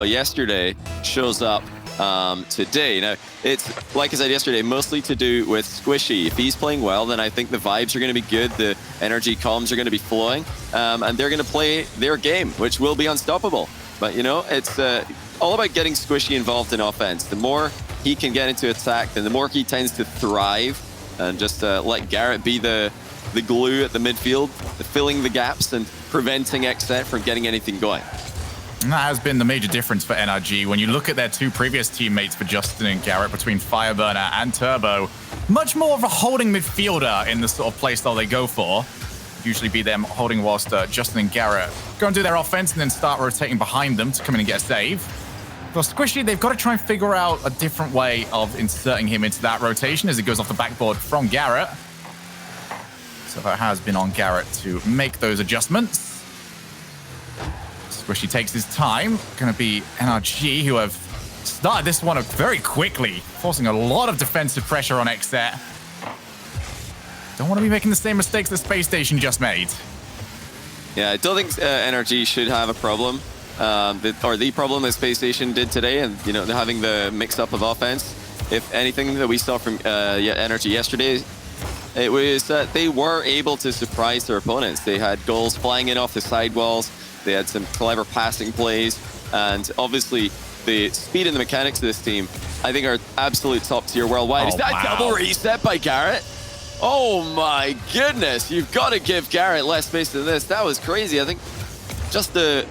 yesterday shows up today. Now, it's, like I said yesterday, mostly to do with Squishy. If he's playing well, then I think the vibes are going to be good, the NRG comms are going to be flowing, and they're going to play their game, which will be unstoppable. But, you know, it's all about getting Squishy involved in offense. The more he can get into attack, then the more he tends to thrive, and just let Garrett be the glue at the midfield, filling the gaps and preventing XSET from getting anything going. And that has been the major difference for NRG. When you look at their two previous teammates for Justin and Garrett between Fireburner and Turbo, much more of a holding midfielder in the sort of playstyle they go for. Usually be them holding whilst Justin and Garrett go and do their offense and then start rotating behind them to come in and get a save. For Squishy, they've got to try and figure out a different way of inserting him into that rotation as it goes off the backboard from Garrett. So that has been on Garrett to make those adjustments. Squishy takes his time. Going to be NRG, who have started this one very quickly, forcing a lot of defensive pressure on XSET. Don't want to be making the same mistakes that Space Station just made. Yeah, I don't think NRG should have a problem, or the problem that Space Station did today, and you know, they're having the mix-up of offense. If anything that we saw from NRG yesterday, it was that they were able to surprise their opponents. They had goals flying in off the sidewalls. They had some clever passing plays, and obviously the speed and the mechanics of this team, I think, are absolute top tier worldwide. Is that a double reset by Garrett? Oh my goodness, you've got to give Garrett less space than this. That was crazy. I think just the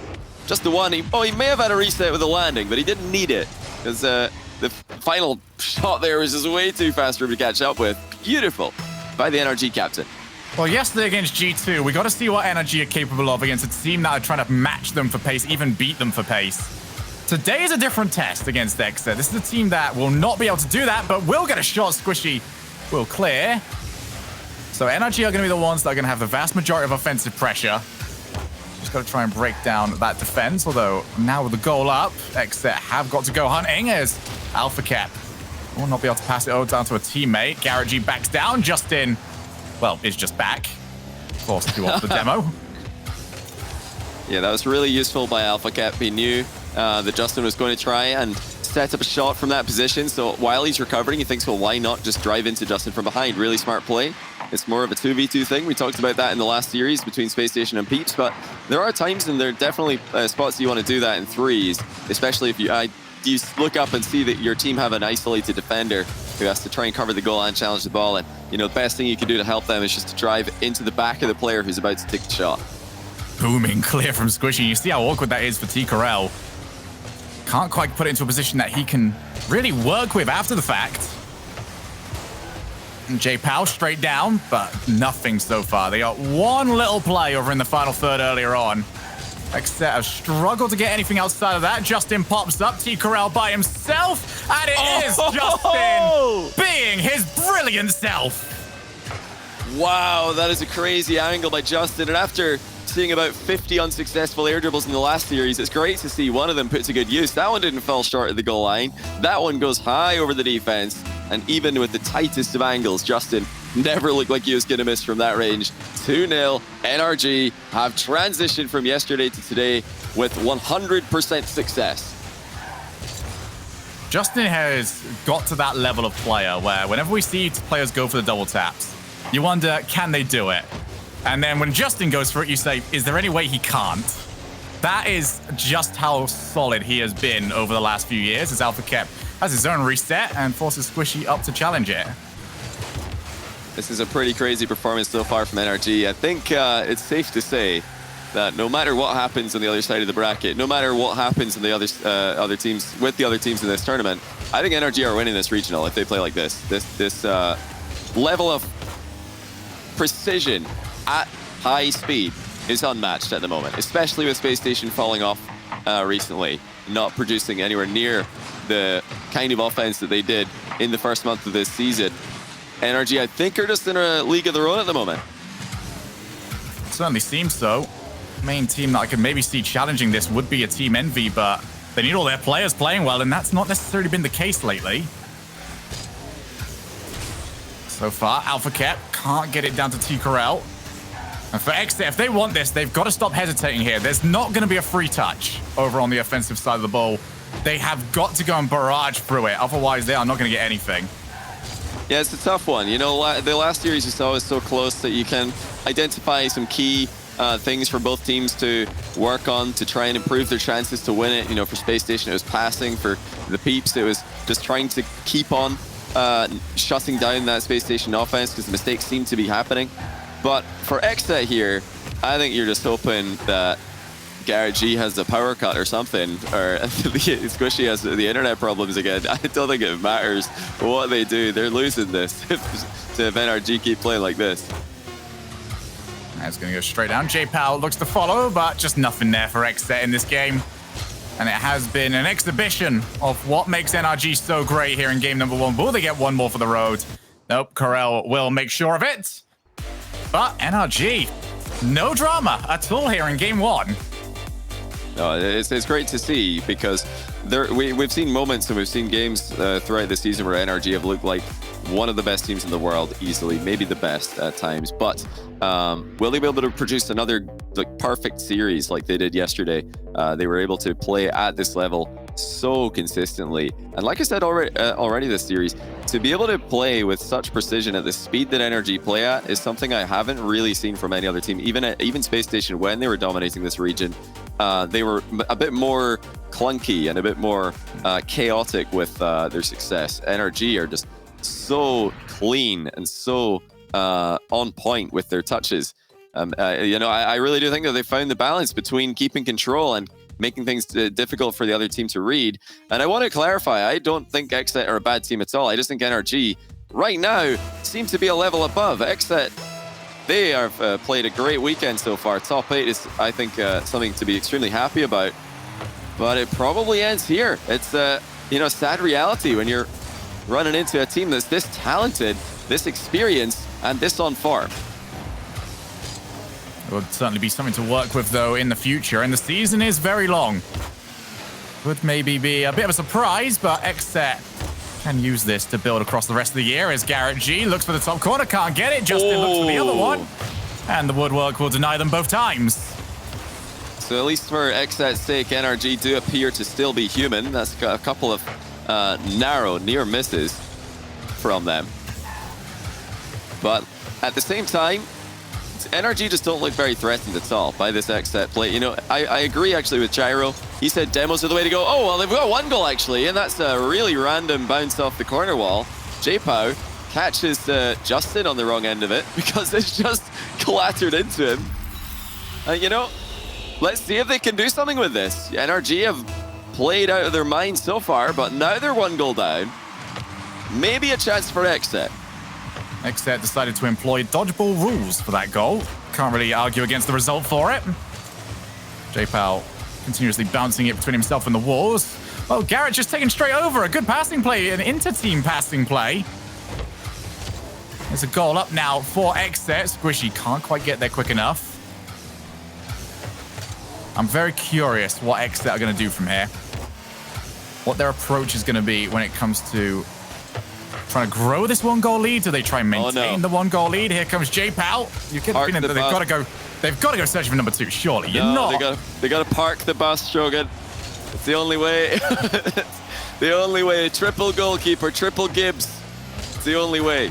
one, he may have had a reset with the landing, but he didn't need it, because the final shot there was just way too fast for him to catch up with. Beautiful by the NRG captain. Well, yesterday against G2, we got to see what NRG are capable of against a team that are trying to match them for pace, even beat them for pace. Today is a different test against XSET. This is a team that will not be able to do that, but will get a shot. Squishy will clear. So NRG are going to be the ones that are going to have the vast majority of offensive pressure. Just got to try and break down that defense, although now with the goal up, XSET have got to go hunting as Alpha Cap will not be able to pass it over down to a teammate. Garrett G backs down. Justin, well, is just back. Forced to off the demo. Yeah, that was really useful by Alpha Cap. He knew that Justin was going to try and set up a shot from that position. So while he's recovering, he thinks, well, why not just drive into Justin from behind? Really smart play. It's more of a 2v2 thing. We talked about that in the last series between Space Station and Peeps, but there are times and there are definitely spots you want to do that in threes, especially if you look up and see that your team have an isolated defender who has to try and cover the goal and challenge the ball. And, you know, the best thing you can do to help them is just to drive into the back of the player who's about to take the shot. Booming clear from Squishy. You see how awkward that is for T. Corral. Can't quite put it into a position that he can really work with after the fact. And J. Powell straight down, but nothing so far. They got one little play over in the final third earlier on. XSET have struggled to get anything outside of that. Justin pops up, T. Corral by himself, and it is Justin being his brilliant self. Wow, that is a crazy angle by Justin, and after seeing about 50 unsuccessful air dribbles in the last series, it's great to see one of them put to good use. That one didn't fall short of the goal line. That one goes high over the defense, and even with the tightest of angles, Justin never looked like he was going to miss from that range. 2-0, NRG have transitioned from yesterday to today with 100% success. Justin has got to that level of player where whenever we see players go for the double taps, you wonder, can they do it? And then when Justin goes for it, you say, is there any way he can't? That is just how solid he has been over the last few years as Alpha Cap has his own reset and forces Squishy up to challenge it. This is a pretty crazy performance so far from NRG. I think it's safe to say that no matter what happens on the other side of the bracket, no matter what happens in the other teams with the other teams in this tournament, I think NRG are winning this regional if they play like this. This level of precision at high speed is unmatched at the moment, especially with Space Station falling off recently, not producing anywhere near the kind of offense that they did in the first month of this season. NRG, I think, are just in a league of their own at the moment. It certainly seems so. Main team that I could maybe see challenging this would be a Team Envy, but they need all their players playing well, and that's not necessarily been the case lately. So far, Alpha Cap can't get it down to T. Corral. And for XSET, if they want this, they've got to stop hesitating here. There's not going to be a free touch over on the offensive side of the ball. They have got to go and barrage through it. Otherwise, they are not going to get anything. Yeah, it's a tough one. You know, the last series you saw was so close that you can identify some key things for both teams to work on to try and improve their chances to win it. You know, for Space Station, it was passing. For the Peeps, it was just trying to keep on shutting down that Space Station offense because the mistakes seem to be happening. But for XSET here, I think you're just hoping that Garrett G has the power cut or something, or Squishy has the internet problems again. I don't think it matters what they do. They're losing this if NRG keep playing like this. It's going to go straight down. J-Pal looks to follow, but just nothing there for XSET in this game. And it has been an exhibition of what makes NRG so great here in game number 1. Will they get one more for the road? Nope, Corel will make sure of it. But NRG, no drama at all here in game 1. No, it's great to see because we've seen moments and we've seen games throughout the season where NRG have looked like one of the best teams in the world, easily, maybe the best at times. But will they be able to produce another perfect series like they did yesterday? They were able to play at this level so consistently. And like I said already this series, to be able to play with such precision at the speed that NRG play at is something I haven't really seen from any other team. Even Space Station, when they were dominating this region, they were a bit more clunky and a bit more chaotic with their success. NRG are just so clean and so on point with their touches. You know, I really do think that they found the balance between keeping control and making things difficult for the other team to read. And I want to clarify, I don't think XSET are a bad team at all. I just think NRG right now seems to be a level above. XSET, they have played a great weekend so far. Top 8 is, I think, something to be extremely happy about. But it probably ends here. It's you know, sad reality when you're running into a team that's this talented, this experienced, and this on form. It would certainly be something to work with, though, in the future. And the season is very long. Would maybe be a bit of a surprise, but XSET can use this to build across the rest of the year as Garrett G looks for the top corner, can't get it. Justin looks for the other one. And the woodwork will deny them both times. So at least for XSET's sake, NRG do appear to still be human. That's got a couple of narrow near misses from them. But at the same time, NRG just don't look very threatened at all by this XSET play. You know, I agree actually with Gyro. He said demos are the way to go. Oh, well, they've got one goal actually, and that's a really random bounce off the corner wall. J-Pow catches Justin on the wrong end of it because it's just clattered into him. You know, let's see if they can do something with this. NRG have played out of their mind so far, but now they're one goal down. Maybe a chance for XSET. XSET decided to employ dodgeball rules for that goal. Can't really argue against the result for it. J-Pal continuously bouncing it between himself and the walls. Well, Garrett just taking straight over. A good passing play, an inter-team passing play. There's a goal up now for XSET. Squishy can't quite get there quick enough. I'm very curious what XSET are going to do from here. What their approach is going to be when it comes to trying to grow this one goal lead. Do they try and maintain the one goal lead? Here comes J-Pal. You can they've got to go. They've got to go searching for number 2. Surely you're not. They got to park the bus, Shogun. It's the only way. The only way. Triple goalkeeper, triple Gibbs. It's the only way.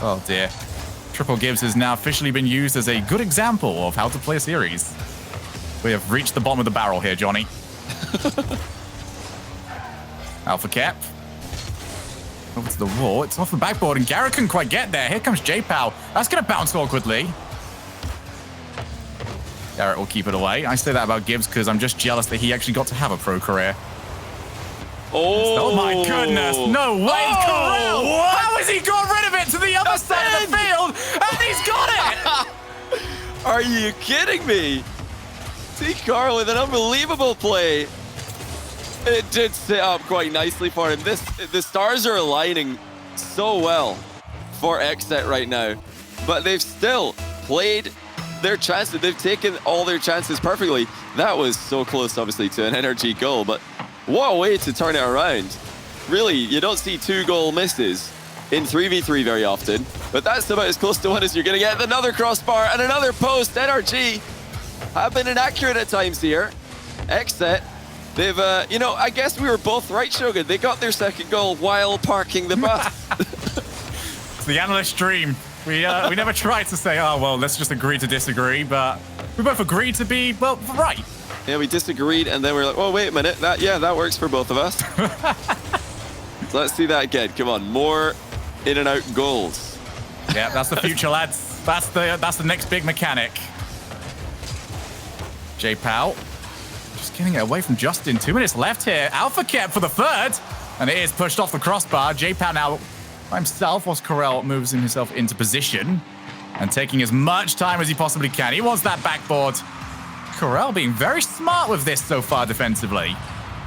Oh dear. Triple Gibbs has now officially been used as a good example of how to play a series. We have reached the bottom of the barrel here, Johnny. Alpha Cap. Over to the wall. It's off the backboard, and Garrett couldn't quite get there. Here comes J-Pal. That's going to bounce awkwardly. Garrett will keep it away. I say that about Gibbs because I'm just jealous that he actually got to have a pro career. Oh my goodness. No way. Oh, how has he got rid of it to the other side of the field? And he's got it. Are you kidding me? T-Carl with an unbelievable play. It did set up quite nicely for him. The stars are aligning so well for XSET right now, but they've still played their chances. They've taken all their chances perfectly. That was so close, obviously, to an NRG goal, but what a way to turn it around. Really, you don't see 2 goal misses in 3v3 very often, but that's about as close to one as you're going to get. Another crossbar and another post. NRG have been inaccurate at times here. XSET, they've, you know, I guess we were both right, Shogun. They got their second goal while parking the bus. It's the analyst dream. We never tried to say, oh, well, let's just agree to disagree, but we both agreed to be, well, right. Yeah, we disagreed, and then we were like, oh, wait a minute. That works for both of us. So let's see that again. Come on, more in and out goals. Yeah, that's the future, lads. That's the next big mechanic. J-Pow just getting it away from Justin. 2 minutes left here. Alpha kept for the third, and it is pushed off the crossbar. J-Pow now by himself whilst Corel moves himself into position and taking as much time as he possibly can. He wants that backboard. Corel being very smart with this so far defensively.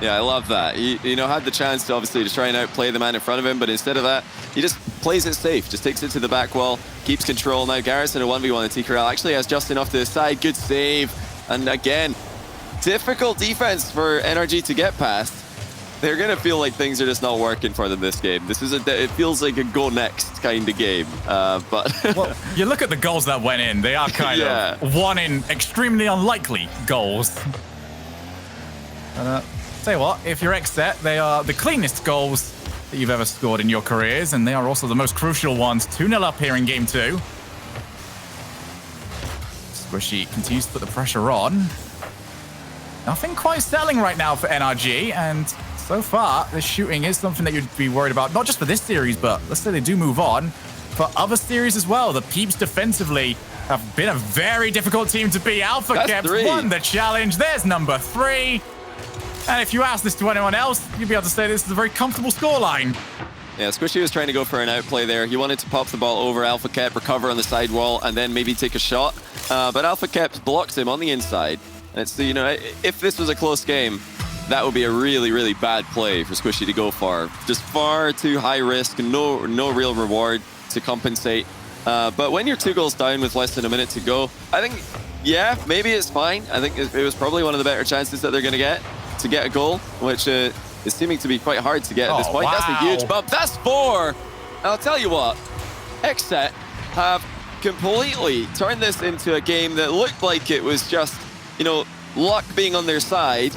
Yeah, I love that. He, you know, had the chance to obviously to try and outplay the man in front of him, but instead of that, he just plays it safe, just takes it to the back wall, keeps control. Now Garrison a 1v1 and T-Corel actually has Justin off to the side. Good save. And again, difficult defense for NRG to get past. They're going to feel like things are just not working for them this game. This is it feels like a go next kind of game. But well, you look at the goals that went in, they are kind of one in extremely unlikely goals. Tell you what, if you're XSET, they are the cleanest goals that you've ever scored in your careers, and they are also the most crucial ones. 2-0 up here in game 2. Squishy continues to put the pressure on. Nothing quite selling right now for NRG, and so far, the shooting is something that you'd be worried about, not just for this series, but let's say they do move on for other series as well. The Peeps defensively have been a very difficult team to beat. Alpha Kept won the challenge. There's number 3. And if you ask this to anyone else, you'd be able to say this is a very comfortable scoreline. Yeah, Squishy was trying to go for an outplay there. He wanted to pop the ball over Alpha Kept, recover on the side wall, and then maybe take a shot. But Alpha Kept blocked him on the inside. And it's, you know, if this was a close game, that would be a really, really bad play for Squishy to go for. Just far too high risk, no real reward to compensate. But when you're 2 goals down with less than a minute to go, I think, yeah, maybe it's fine. I think it was probably one of the better chances that they're going to get a goal, which is seeming to be quite hard to get at this point. Wow. That's a huge bump. That's 4. And I'll tell you what, XSET have completely turned this into a game that looked like it was just, you know, luck being on their side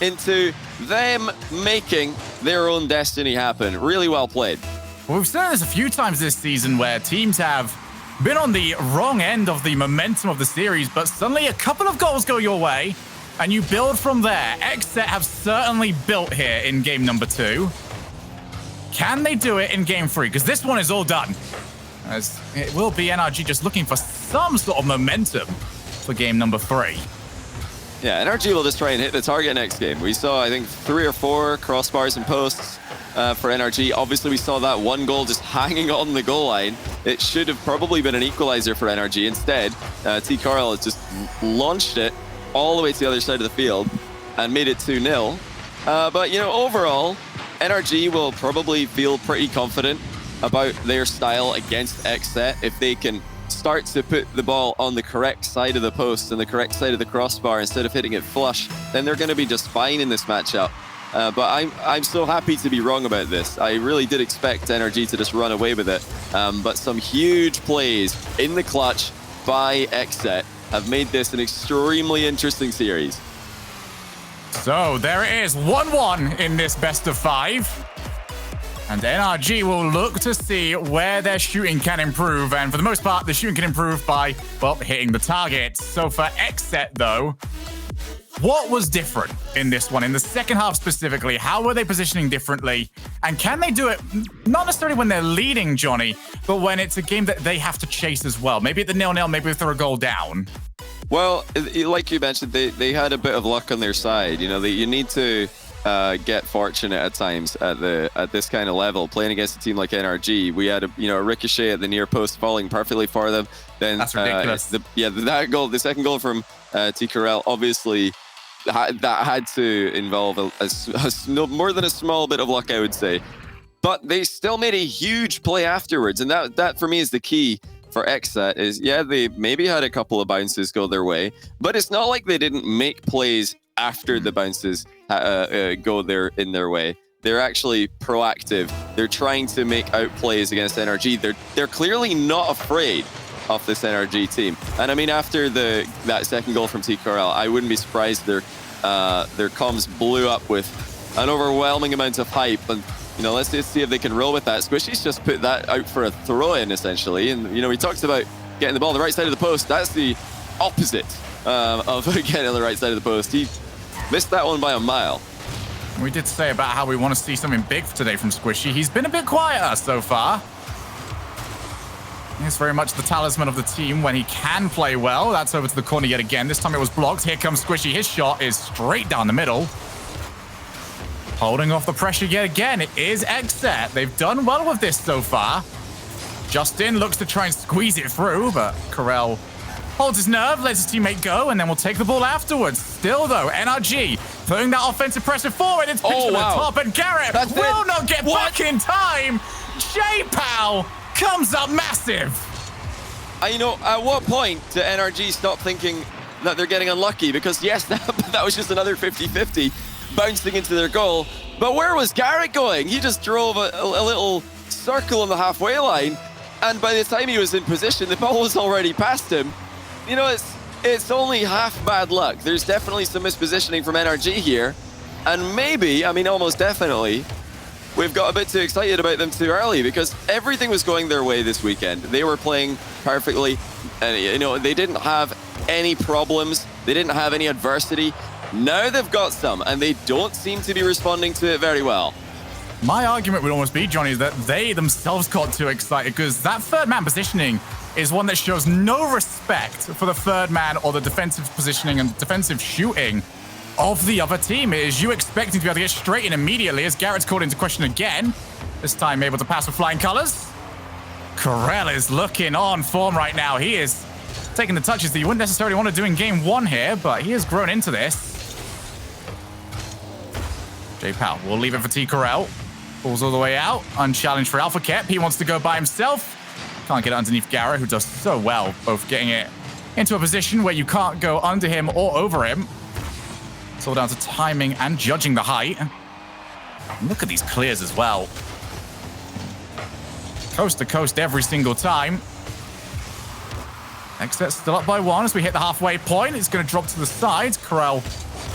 into them making their own destiny happen. Really well played. Well, we've seen this a few times this season where teams have been on the wrong end of the momentum of the series, but suddenly a couple of goals go your way, and you build from there. XSET have certainly built here in game number 2. Can they do it in game 3? Because this one is all done. As it will be NRG just looking for some sort of momentum for game number 3. Yeah, NRG will just try and hit the target next game. We saw, I think, 3 or 4 crossbars and posts for NRG. Obviously, we saw that 1 goal just hanging on the goal line. It should have probably been an equalizer for NRG. Instead, T-Carl has just launched it all the way to the other side of the field and made it 2-0. But, you know, overall, NRG will probably feel pretty confident about their style against XSET if they can start to put the ball on the correct side of the post and the correct side of the crossbar instead of hitting it flush. Then they're going to be just fine in this matchup. But I'm so happy to be wrong about this. I really did expect NRG to just run away with it. But some huge plays in the clutch by XSET have made this an extremely interesting series. So there it is, 1-1 in this best of 5. And NRG will look to see where their shooting can improve. And for the most part, the shooting can improve by, well, hitting the targets. So for XSET, though, what was different in this one? In the second half specifically, how were they positioning differently? And can they do it, not necessarily when they're leading, Johnny, but when it's a game that they have to chase as well? Maybe at the 0-0, maybe if they're a goal down. Well, like you mentioned, they had a bit of luck on their side. You know, you need to get fortunate at times at this kind of level. Playing against a team like NRG, we had a ricochet at the near post falling perfectly for them. Then that's ridiculous. The second goal from T-Corel, obviously that had to involve more than a small bit of luck, I would say. But they still made a huge play afterwards, and that for me is the key for XSET. Is they maybe had a couple of bounces go their way, but it's not like they didn't make plays after the bounces go in their way. They're actually proactive They're trying to make outplays against NRG. They're clearly not afraid of this NRG team. And I mean, after that second goal from TKRL, I wouldn't be surprised their comms blew up with an overwhelming amount of hype. And, you know, let's just see if they can roll with that. Squishy's just put that out for a throw-in, essentially. And, you know, we talked about getting the ball on the right side of the post. That's the opposite of getting on the right side of the post. He missed that one by a mile. We did say about how we want to see something big today from Squishy. He's been a bit quieter so far. He's very much the talisman of the team when he can play well. That's over to the corner yet again. This time it was blocked. Here comes Squishy. His shot is straight down the middle. Holding off the pressure yet again. It is XSET. They've done well with this so far. Justin looks to try and squeeze it through, but Corel holds his nerve, lets his teammate go, and then we'll take the ball afterwards. Still, though, NRG putting that offensive pressure forward. It's pitched to the top, and Garrett will not get back in time. J-Pow comes up massive. You know, at what point do NRG stop thinking that they're getting unlucky? Because, yes, that was just another 50-50 bouncing into their goal. But where was Garrett going? He just drove a little circle on the halfway line, and by the time he was in position, the ball was already past him. You know, it's only half bad luck. There's definitely some mispositioning from NRG here. And maybe, I mean, almost definitely, we've got a bit too excited about them too early, because everything was going their way this weekend. They were playing perfectly. And, you know, they didn't have any problems. They didn't have any adversity. Now they've got some, and they don't seem to be responding to it very well. My argument would almost be, Johnny, that they themselves got too excited, because that third man positioning is one that shows no respect for the third man or the defensive positioning and defensive shooting of the other team. It is you expecting to be able to get straight in immediately as Garrett's called into question again. This time able to pass with flying colors. Corel is looking on form right now. He is taking the touches that you wouldn't necessarily want to do in game one here, but he has grown into this. J-Pow will leave it for TKRL. Pulls all the way out. Unchallenged for Alpha Kep. He wants to go by himself. Can't get it underneath Garrett, who does so well, both getting it into a position where you can't go under him or over him. It's all down to timing and judging the height. Look at these clears as well. Coast to coast every single time. XSET still up by one as we hit the halfway point. It's going to drop to the side. Corel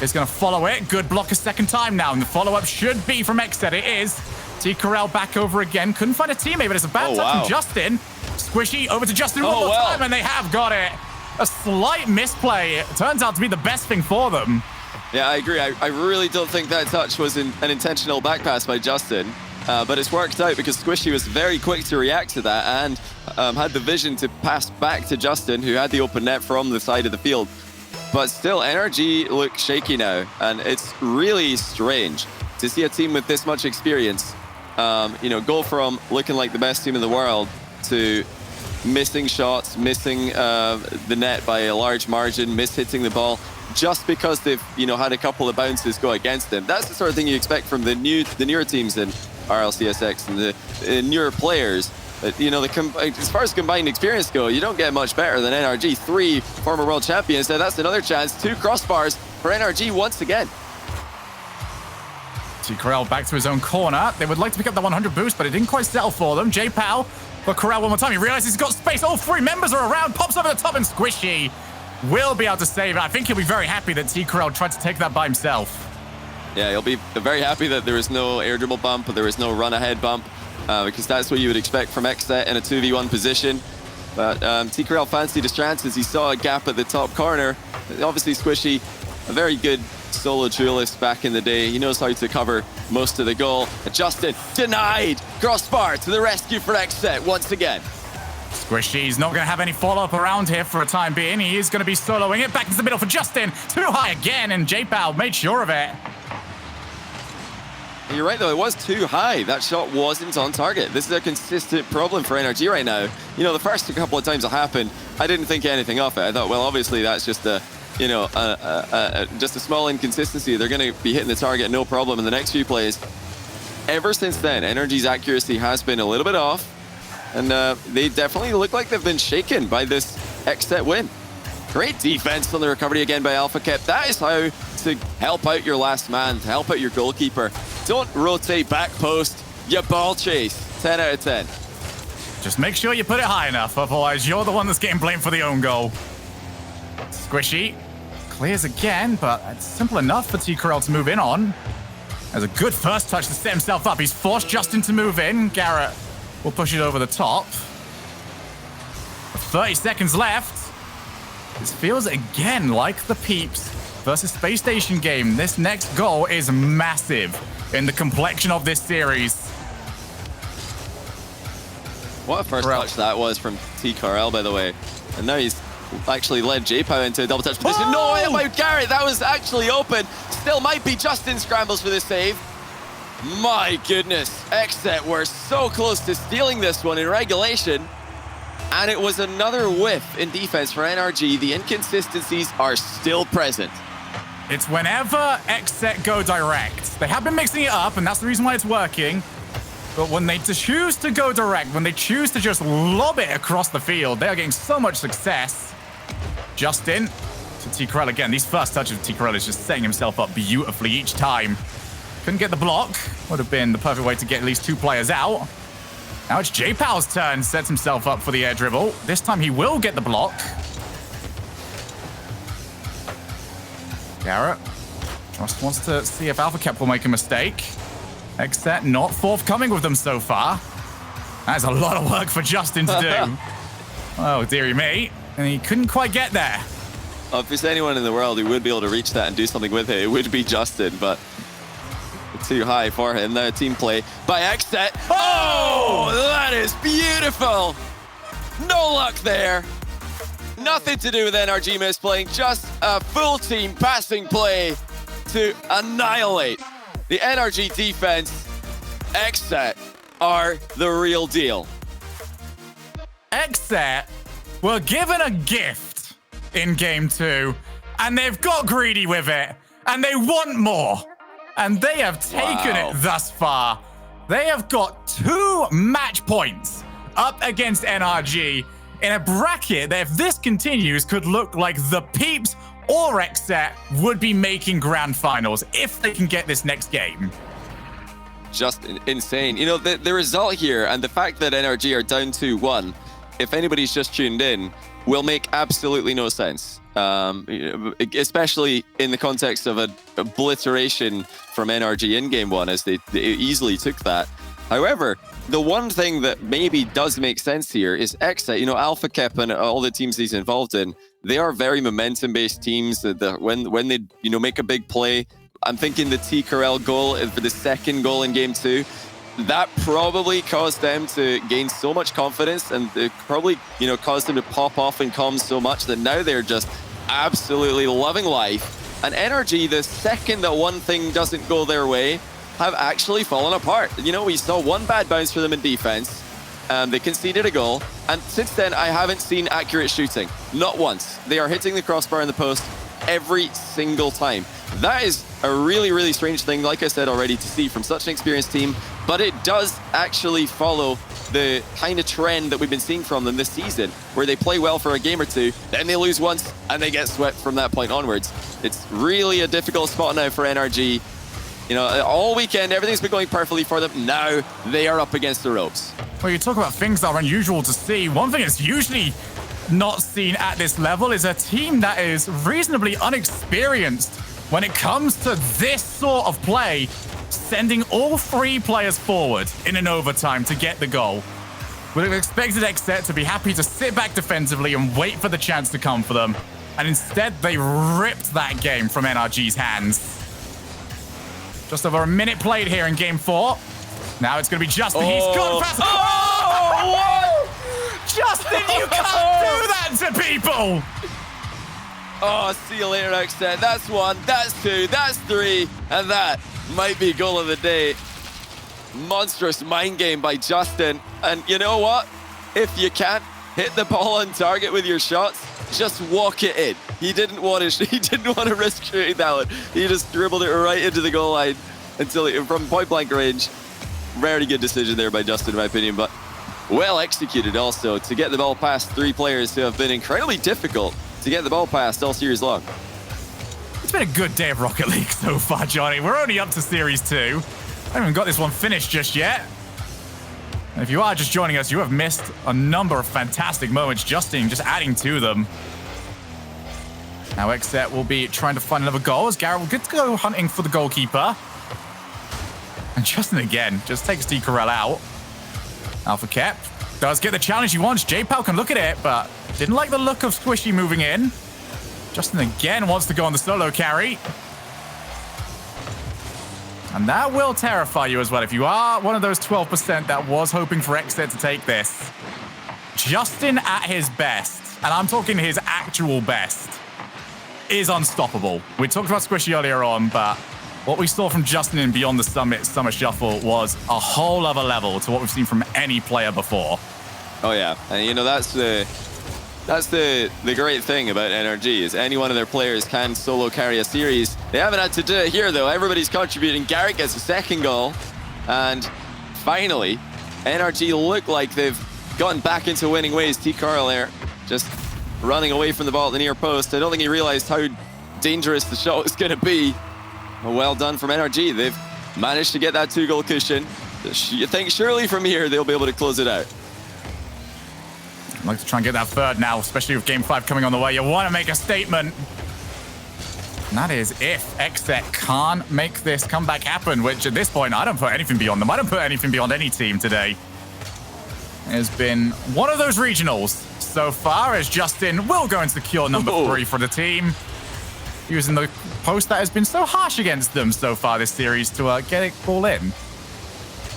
is going to follow it. Good block a second time now, and the follow-up should be from XSET. It is. TKRL back over again. Couldn't find a teammate, but it's a bad touch from Justin. Squishy over to Justin one more time, and they have got it. A slight misplay. It turns out to be the best thing for them. Yeah, I agree. I really don't think that touch was an intentional back pass by Justin. But it's worked out because Squishy was very quick to react to that and had the vision to pass back to Justin, who had the open net from the side of the field. But still, NRG look shaky now, and it's really strange to see a team with this much experience, you know, go from looking like the best team in the world to missing shots, missing the net by a large margin, miss-hitting the ball, just because they've, you know, had a couple of bounces go against them. That's the sort of thing you expect from the newer teams in RLCSX and the newer players. You know, as far as combined experience go, you don't get much better than NRG. 3 former world champions, and that's another chance. 2 crossbars for NRG once again. TKRL back to his own corner. They would like to pick up the 100 boost, but it didn't quite settle for them. J-Pow for Corel one more time. He realizes he's got space. All 3 members are around. Pops over the top, and Squishy will be able to save it. I think he'll be very happy that TKRL tried to take that by himself. Yeah, he'll be very happy that there was no air dribble bump, or there was no run-ahead bump. Because that's what you would expect from XSET in a 2v1 position. But TKRL fancied his chances. He saw a gap at the top corner. Obviously, Squishy, a very good solo duelist back in the day. He knows how to cover most of the goal. Justin denied. Crossbar to the rescue for XSET once again. Squishy's not going to have any follow-up around here for a time being. He is going to be soloing it back into the middle for Justin. Too high again, and J-Pow made sure of it. You're right, though. It was too high. That shot wasn't on target. This is a consistent problem for NRG right now. You know, the first couple of times it happened, I didn't think anything of it. I thought, well, obviously that's just a, you know, just a small inconsistency. They're going to be hitting the target no problem in the next few plays. Ever since then, NRG's accuracy has been a little bit off, and they definitely look like they've been shaken by this XSET win. Great defense on the recovery again by Alpha Kep. That is how to help out your last man, to help out your goalkeeper. Don't rotate back post. You ball chase. 10 out of 10. Just make sure you put it high enough, otherwise you're the one that's getting blamed for the own goal. Squishy clears again, but it's simple enough for T-Corel to move in on. There's a good first touch to set himself up. He's forced Justin to move in. Garrett will push it over the top. 30 seconds left. This feels again like the Peeps versus Space Station game. This next goal is massive in the complexion of this series. What a first touch that was from T-Corel, by the way. And now he's actually led J-Pow into a double touch position. No way about Garrett. That was actually open. Still might be Justin scrambles for the save. My goodness. XSET were so close to stealing this one in regulation. And it was another whiff in defense for NRG. The inconsistencies are still present. It's whenever XSET go direct. They have been mixing it up, and that's the reason why it's working. But when they choose to go direct, when they choose to just lob it across the field, they are getting so much success. Justin to T-Corel again. These first touches of T-Corel is just setting himself up beautifully each time. Couldn't get the block. Would have been the perfect way to get at least 2 players out. Now it's J-Pow's turn. Sets himself up for the air dribble. This time he will get the block. Garrett just wants to see if Alpha Cap will make a mistake. XSET not forthcoming with them so far. That's a lot of work for Justin to do. Oh, dearie me. And he couldn't quite get there. Well, if there's anyone in the world who would be able to reach that and do something with it, it would be Justin, but too high for him. Now team play by XSET. Oh, that is beautiful. No luck there. Nothing to do with NRG misplaying, just a full team passing play to annihilate the NRG defense. XSET are the real deal. XSET were given a gift in game 2, and they've got greedy with it, and they want more. And they have taken it thus far. They have got 2 match points up against NRG in a bracket that, if this continues, could look like the Peeps or XSET would be making grand finals if they can get this next game. Just insane. You know, the result here and the fact that NRG are down 2-1, if anybody's just tuned in, will make absolutely no sense. Especially in the context of an obliteration from NRG in game 1, as they easily took that. However, the one thing that maybe does make sense here is XSET. You know, Alpha Cap and all the teams he's involved in, they are very momentum-based teams. When they make a big play, I'm thinking the T-Corel goal for the second goal in game 2. That probably caused them to gain so much confidence, and it probably, caused them to pop off and calm so much that now they're just absolutely loving life. And NRG, the second that one thing doesn't go their way, have actually fallen apart. We saw one bad bounce for them in defense. They conceded a goal, and since then I haven't seen accurate shooting. Not once. They are hitting the crossbar in the post every single time. That is a really, really strange thing, like I said already, to see from such an experienced team, but it does actually follow the kind of trend that we've been seeing from them this season, where they play well for a game or 2, then they lose once, and they get swept from that point onwards. It's really a difficult spot now for NRG. All weekend, everything's been going perfectly for them. Now they are up against the ropes. Well, you talk about things that are unusual to see. One thing that's usually not seen at this level is a team that is reasonably unexperienced when it comes to this sort of play, sending all 3 players forward in an overtime to get the goal. Would have expected XSET to be happy to sit back defensively and wait for the chance to come for them. And instead, they ripped that game from NRG's hands. Just over a minute played here in game 4. Now it's going to be Justin. He's gone fast. What? Justin, you can't do that to people. Oh, see you later, XSET. That's 1, that's 2, that's 3, and that might be goal of the day. Monstrous mind game by Justin. And you know what? If you can't hit the ball on target with your shots, just walk it in. He didn't want to risk shooting that one. He just dribbled it right into the goal line from point blank range. Very good decision there by Justin, in my opinion, but well executed also to get the ball past 3 players who have been incredibly difficult to get the ball past all series long. It's been a good day of Rocket League so far, Johnny. We're only up to Series 2. haven't even got this one finished just yet. And if you are just joining us, you have missed a number of fantastic moments. Justin just adding to them. Now XSET will be trying to find another goal as Garrett will get to go hunting for the goalkeeper. And Justin again just takes D. Corral out. Alpha Cap does get the challenge he wants. J-Pal can look at it, but didn't like the look of Squishy moving in. Justin again wants to go on the solo carry. And that will terrify you as well if you are one of those 12% that was hoping for XSET to take this. Justin at his best, and I'm talking his actual best, is unstoppable. We talked about Squishy earlier on, but what we saw from Justin in Beyond the Summer Shuffle was a whole other level to what we've seen from any player before. Oh yeah, and you know that's the great thing about NRG is any one of their players can solo carry a series. They haven't had to do it here though. Everybody's contributing. Garrett gets a second goal, and finally, NRG look like they've gotten back into winning ways. T. Carl there just running away from the ball at the near post. I don't think he realized how dangerous the shot was going to be. Well done from NRG. They've managed to get that 2-goal cushion. You think surely from here they'll be able to close it out. I'd like to try and get that third now, especially with Game 5 coming on the way. You want to make a statement. And that is if XSET can't make this comeback happen, which at this point, I don't put anything beyond them. I don't put anything beyond any team today. It has been one of those regionals so far as Justin will go and secure number 3 for the team. Using the post that has been so harsh against them so far this series to get it all in.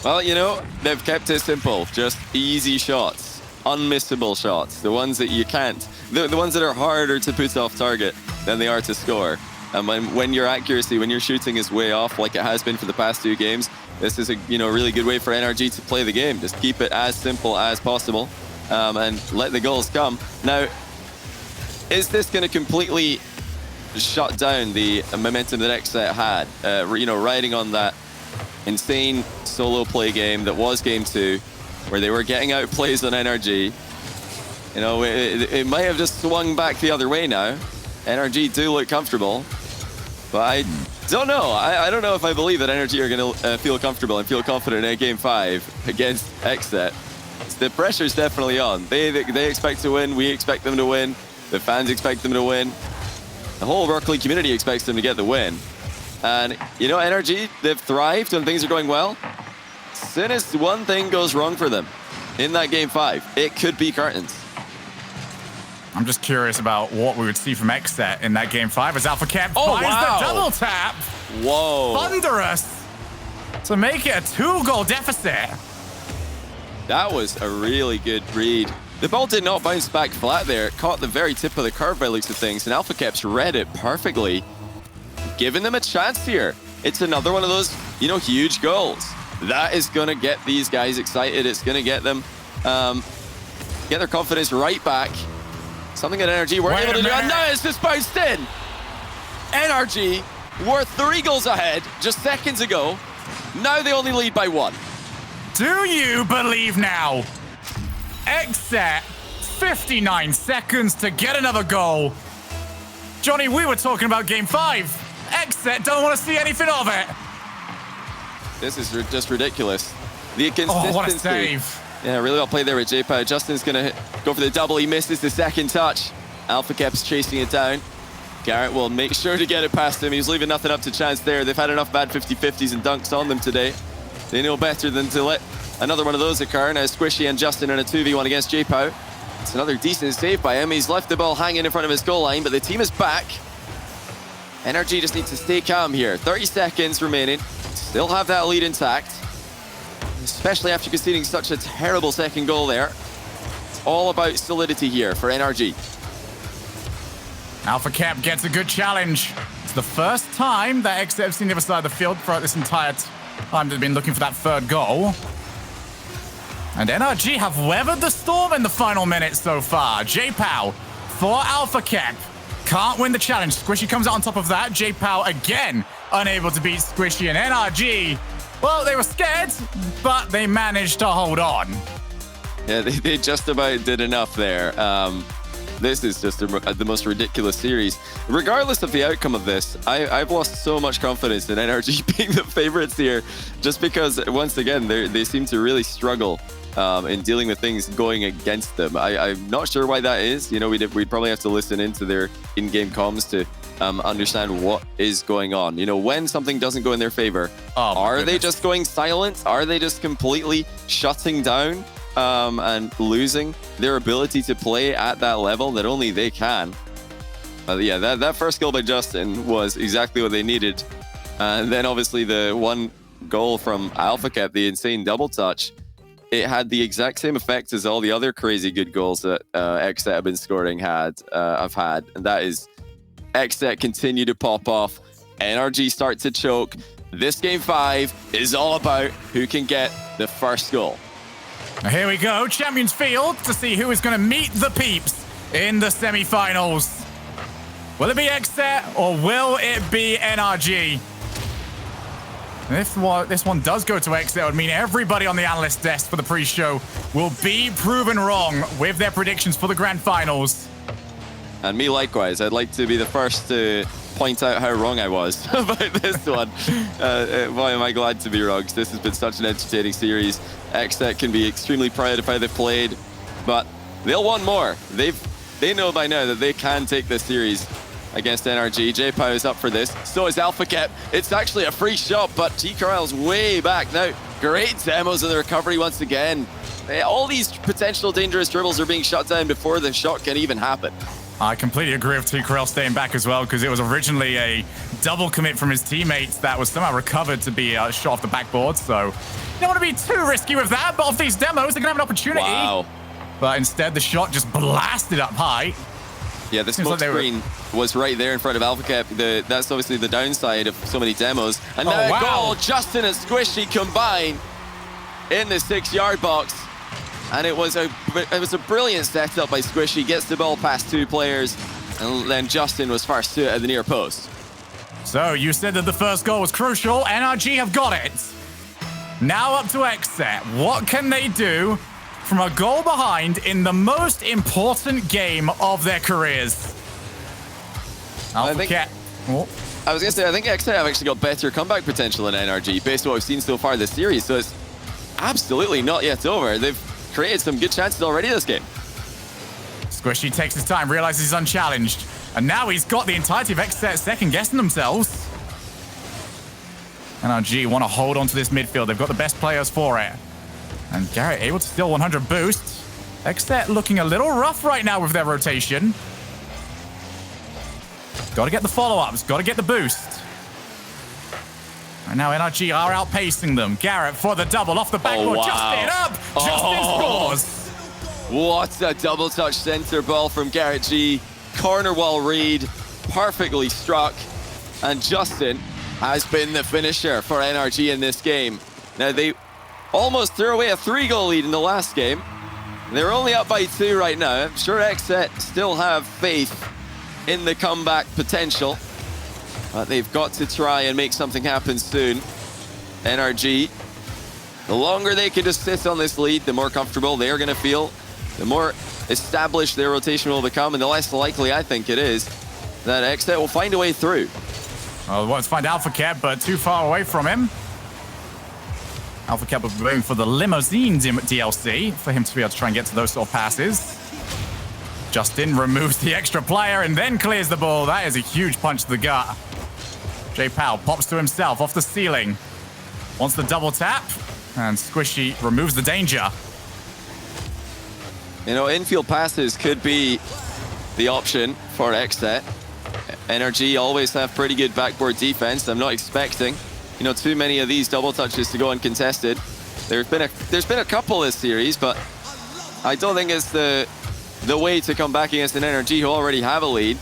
Well, you know, they've kept it simple. Just easy shots. Unmissable shots. The ones that you can't. The ones that are harder to put off target than they are to score. And when your accuracy, when your shooting is way off like it has been for the past 2 games, this is a really good way for NRG to play the game. Just keep it as simple as possible and let the goals come. Now, is this going to completely shut down the momentum that XSET had? Riding on that insane solo play game that was Game 2, where they were getting outplays on NRG. It might have just swung back the other way now. NRG do look comfortable, but I don't know. I don't know if I believe that NRG are going to feel comfortable and feel confident in Game 5 against XSET. The pressure's definitely on. They expect to win. We expect them to win. The fans expect them to win. The whole Rocket League community expects them to get the win. And, NRG, they've thrived when things are going well. As soon as one thing goes wrong for them in that Game 5, it could be curtains. I'm just curious about what we would see from XSET in that Game 5 as Alpha Cap finds the double tap. Whoa. Thunderous to make it a 2-goal deficit. That was a really good read. The ball did not bounce back flat there. It caught the very tip of the curve by looks of things, and Alpha Cap's read it perfectly, giving them a chance here. It's another one of those, huge goals. That is going to get these guys excited. It's going to get them, get their confidence right back. Something that NRG weren't able to do, and now it's just bounced in. NRG were 3 goals ahead just seconds ago. Now they only lead by 1. Do you believe now? XSET, 59 seconds to get another goal. Johnny, we were talking about Game 5. XSET don't want to see anything of it. This is just ridiculous. The consistency. Oh, what a save. Yeah, really well played there with J-Pow. Justin's going to go for the double. He misses the second touch. Alpha Cap's chasing it down. Garrett will make sure to get it past him. He's leaving nothing up to chance there. They've had enough bad 50-50s and dunks on them today. They know better than to let another one of those occur. Now Squishy and Justin in a 2v1 against J-Pow. It's another decent save by him. He's left the ball hanging in front of his goal line, but the team is back. NRG just needs to stay calm here. 30 seconds remaining. Still have that lead intact, especially after conceding such a terrible second goal there. It's all about solidity here for NRG. Alpha Cap gets a good challenge. It's the first time that XSET have seen the other side of the field throughout this entire time they've been looking for that third goal. And NRG have weathered the storm in the final minutes so far. J-Pow for Alpha Cap. Can't win the challenge. Squishy comes out on top of that. J-Pow again unable to beat Squishy, and NRG, well, they were scared, but they managed to hold on. Yeah, they just about did enough there. This is just the most ridiculous series. Regardless of the outcome of this, I've lost so much confidence in NRG being the favorites here, just because, once again, they seem to really struggle in dealing with things going against them. I'm not sure why that is. You know, we'd probably have to listen into their in-game comms to understand what is going on. You know, when something doesn't go in their favor, are they just going silent? Are they just completely shutting down and losing their ability to play at that level that only they can? Yeah, that first goal by Justin was exactly what they needed. And then obviously the one goal from AlphaCap, the insane double touch, it had the exact same effect as all the other crazy good goals that XSET have been scoring have had. And that is XSET continue to pop off, NRG start to choke. This game 5 is all about who can get the first goal. Here we go, Champions Field, to see who is going to meet the peeps in the semi-finals. Will it be XSET or will it be NRG? If this one does go to XSET, it would mean everybody on the analyst desk for the pre-show will be proven wrong with their predictions for the grand finals. And me likewise. I'd like to be the first to point out how wrong I was about this one. Why am I glad to be wrong? This has been such an entertaining series. XSET can be extremely proud of how they've played, but they'll want more. They know by now that they can take this series against NRG. J-Pow is up for this. So is AlphaCap. It's actually a free shot, but T-Corral's way back now. Great demos in the recovery once again. All these potential dangerous dribbles are being shut down before the shot can even happen. I completely agree with T-Corral staying back as well, because it was originally a double commit from his teammates that was somehow recovered to be shot off the backboard. So you don't want to be too risky with that, but off these demos, they're going to have an opportunity. Wow. But instead, the shot just blasted up high. Yeah, the smoke screen was right there in front of AlphaCap. That's obviously the downside of so many demos. And now a goal, Justin and Squishy combine in the 6-yard box. And it was a brilliant setup by Squishy. Gets the ball past 2 players, and then Justin was first to it at the near post. So you said that the first goal was crucial. NRG have got it. Now up to XSET. What can they do from a goal behind in the most important game of their careers? I was going to say, I think XSET have actually got better comeback potential than NRG based on what we've seen so far this series. So it's absolutely not yet over. They've created some good chances already this game. Squishy takes his time, realizes he's unchallenged. And now he's got the entirety of XSET second-guessing themselves. NRG want to hold on to this midfield. They've got the best players for it. And Garrett able to steal 100 boost. XSET looking a little rough right now with their rotation. Got to get the follow-ups. Got to get the boost. Right now, NRG are outpacing them. Garrett for the double off the backboard. Wow. Justin up. Justin scores. What a double touch center ball from Garrett G. Corner wall read. Perfectly struck. And Justin has been the finisher for NRG in this game. Now, they almost threw away a 3-goal lead in the last game. They're only up by 2 right now. I'm sure XSET still have faith in the comeback potential. But they've got to try and make something happen soon. NRG, the longer they can just sit on this lead, the more comfortable they're going to feel, the more established their rotation will become, and the less likely I think it is that XSET will find a way through. Well, wants to find AlphaCap, but too far away from him. AlphaCap will be going for the limousines in DLC for him to be able to try and get to those sort of passes. Justin removes the extra player and then clears the ball. That is a huge punch to the gut. J-Pow pops to himself off the ceiling. Wants the double tap, and Squishy removes the danger. You know, infield passes could be the option for XSET. NRG always have pretty good backboard defense. I'm not expecting, you know, too many of these double touches to go uncontested. There's been a couple this series, but I don't think it's the way to come back against an NRG who already have a lead.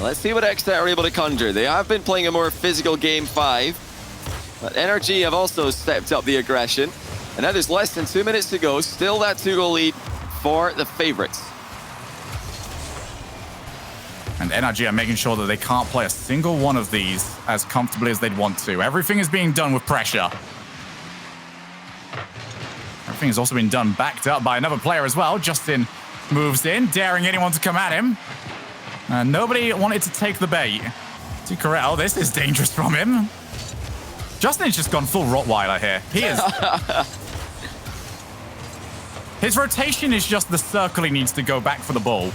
Let's see what XSET are able to conjure. They have been playing a more physical game 5, but NRG have also stepped up the aggression. And now there's less than 2 minutes to go. Still that 2-goal lead for the favorites. And NRG are making sure that they can't play a single one of these as comfortably as they'd want to. Everything is being done with pressure. Everything has also been done backed up by another player as well. Justin moves in, daring anyone to come at him. And nobody wanted to take the bait. Corral, this is dangerous from him. Justin's just gone full Rottweiler here. He is. His rotation is just the circle he needs to go back for the ball.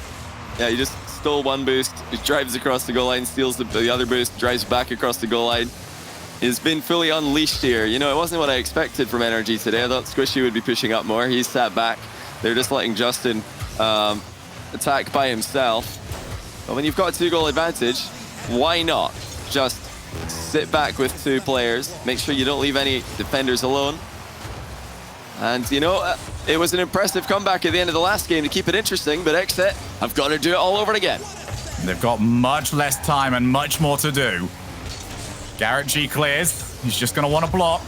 Yeah, he just stole one boost, he drives across the goal line, steals the other boost, drives back across the goal line. He's been fully unleashed here. You know, it wasn't what I expected from NRG today. I thought Squishy would be pushing up more. He's sat back. They're just letting Justin attack by himself. But when you've got a 2-goal advantage, why not just sit back with 2 players, make sure you don't leave any defenders alone. And, you know, it was an impressive comeback at the end of the last game to keep it interesting, but XSET have got to do it all over again. They've got much less time and much more to do. Garrett G clears. He's just going to want to block.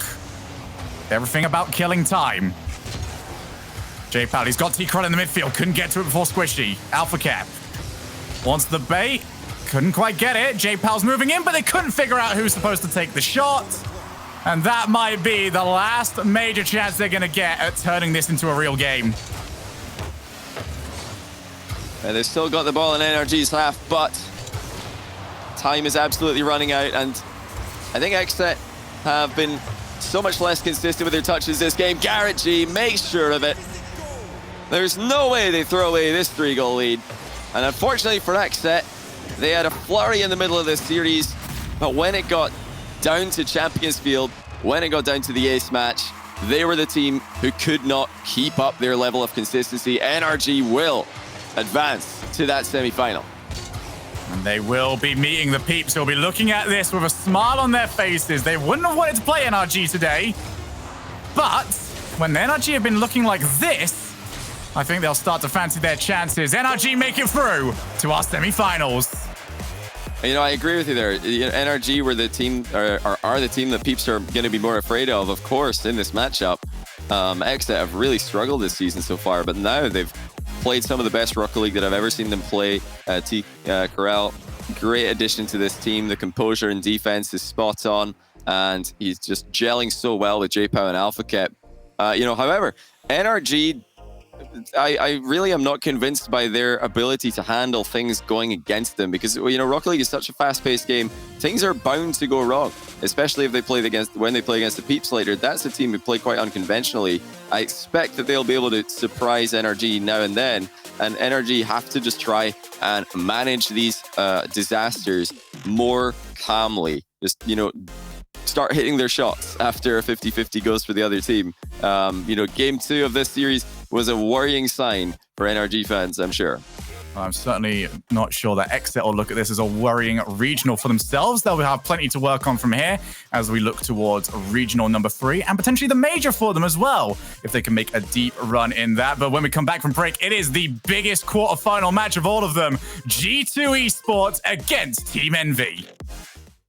Everything about killing time. J-Pal, he's got T-Krell in the midfield. Couldn't get to it before Squishy. Alpha Cap wants the bait. Couldn't quite get it. J-Pal's moving in, but they couldn't figure out who's supposed to take the shot. And that might be the last major chance they're going to get at turning this into a real game. And they've still got the ball in NRG's half, but time is absolutely running out. And I think XSET have been so much less consistent with their touches this game. Garrett G makes sure of it. There's no way they throw away this 3-goal lead. And unfortunately for XSET, they had a flurry in the middle of this series, but when it got down to Champions Field, when it got down to the ace match, they were the team who could not keep up their level of consistency. NRG will advance to that semi-final. And they will be meeting the peeps who'll be looking at this with a smile on their faces. They wouldn't have wanted to play NRG today, but when NRG have been looking like this, I think they'll start to fancy their chances. NRG make it through to our semi-finals. You know, I agree with you there. You know, NRG were the team, are the team that peeps are going to be more afraid of course, in this matchup. XSET have really struggled this season so far, but now they've played some of the best Rocket League that I've ever seen them play. Corral, great addition to this team. The composure and defense is spot on, and he's just gelling so well with J-Pow and Alpha Cap. You know, however, NRG, I really am not convinced by their ability to handle things going against them, because, you know, Rocket League is such a fast-paced game. Things are bound to go wrong, especially if they play against the Peeps later. That's a team who play quite unconventionally. I expect that they'll be able to surprise NRG now and then, and NRG have to just try and manage these disasters more calmly. Just, you know, start hitting their shots after a 50-50 goes for the other team. You know, game 2 of this series was a worrying sign for NRG fans, I'm sure. I'm certainly not sure that XSET will look at this as a worrying regional for themselves. They'll have plenty to work on from here as we look towards regional number 3 and potentially the major for them as well, if they can make a deep run in that. But when we come back from break, it is the biggest quarterfinal match of all of them. G2 Esports against Team NV.